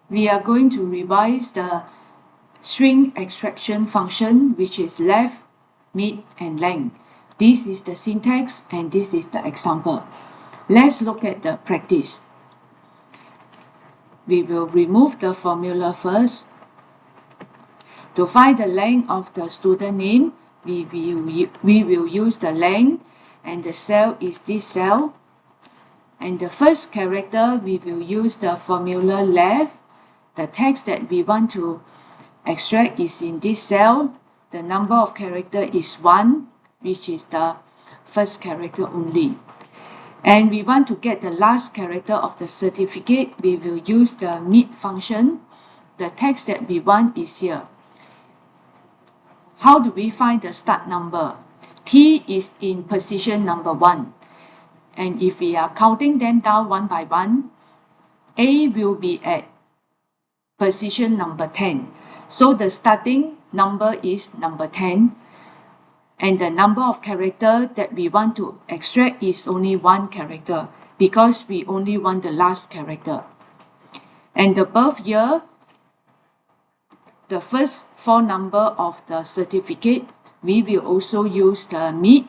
we are going to revise the string extraction function, which is left, mid, and length. This is the syntax and this is the example. Let's look at the practice. We will remove the formula first. To find the length of the student name, we will use the length, and the cell is this cell. And the first character, we will use the formula left. The text that we want to extract is in this cell. The number of character is 1, which is the first character only. And we want to get the last character of the certificate. We will use the mid function. The text that we want is here. How do we find the start number? T is in position number 1. And if we are counting them down one by one, A will be at position number 10. So the starting number is number 10. And the number of character that we want to extract is only 1 character because we only want the last character. And the birth year, the first 4 number of the certificate, we will also use the mid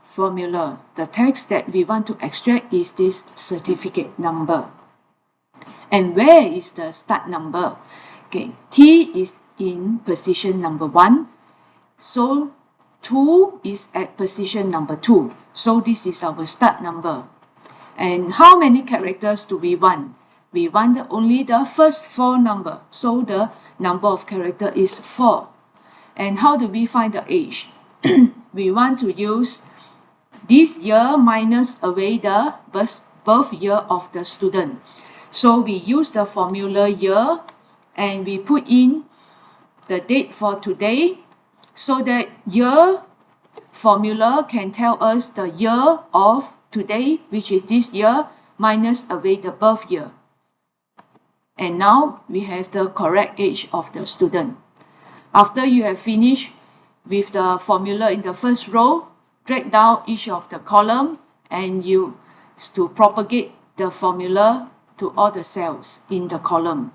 formula. The text that we want to extract is this certificate number. And where is the start number? Okay, T is in position number 1. So 2 is at position number 2. So this is our start number. And how many characters do we want? We want only the first 4 number. So the number of character is 4. And how do we find the age? We want to use this year minus away the birth year of the student. So we use the formula year and we put in the date for today, so that year formula can tell us the year of today, which is this year, minus away the birth year. And now we have the correct age of the student. After you have finished with the formula in the first row, drag down each of the column and use to propagate the formula to all the cells in the column.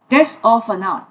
That's all for now.